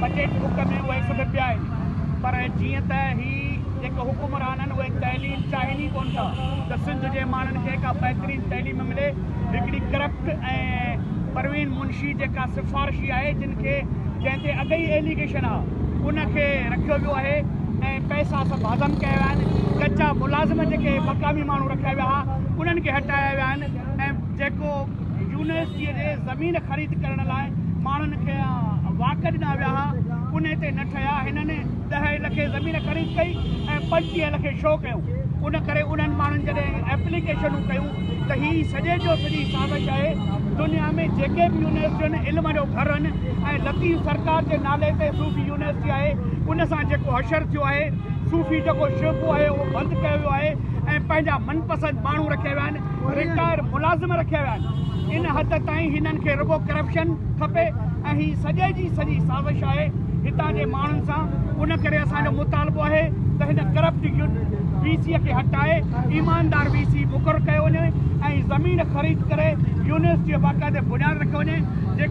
Budget book में उहे सभु पिया आहिनि, पर जीअं त ही जेके हुकुमरान आहिनि उहे तइलीम चाहिनि ई कोन था त सिंध जे माण्हुनि खे का बहितरीन तइलीम मिले। हिकिड़ी करप्ट ऐं परवीन मुंशी जेका सिफ़ारिशी आहे जिन खे जंहिं ते अॻई एलिगेशन आहे उनखे रखियो वियो आहे ऐं पैसा सभु हज़म कया विया आहिनि। कचा मुलाज़िम जेके मक़ामी माण्हू रखिया विया हुआ उन्हनि खे हटाया विया आहिनि ऐं जेको यूनिवर्सिटीअ जे ज़मीन ख़रीद करण लाइ माण्हुनि खे वाक ॾिना विया हुआ उन ते न ठहिया। हिननि 10 लखे ज़मीन ख़रीद कई ऐं 25 लखे शो कयूं। उन करे उन्हनि माण्हुनि जॾहिं एप्लीकेशनूं कयूं त हीअ सॼे जो सॼी साज़िश आहे। दुनिया में जेके बि यूनिवर्सिटियूं आहिनि इल्म जो घर आहिनि ऐं लतीफ़ सरकार जे नाले ते सूफ़ी यूनिवर्सिटी आहे उन सां जेको हशर थियो आहे, सूफ़ी जेको शिल्प आहे उहो बंदि कयो वियो आहे ऐं पंहिंजा मनपसंदि माण्हू रखिया विया आहिनि, रिटायर मुलाज़िम रखिया विया आहिनि। इन हद ताईं हिननि खे रुगो करप्शन खपे ऐं हीअ सॼे जी सॼी साज़िश आहे हितां जे माण्हुनि सां। उन करे असांजो मुतालबो आहे त हिन करप्ट VC खे हटाए ईमानदार VC मुक़ररु कयो वञे ऐं ज़मीन ख़रीद करे यूनिवर्सिटी बाक़ाइदे बुनियादु रखियो वञे।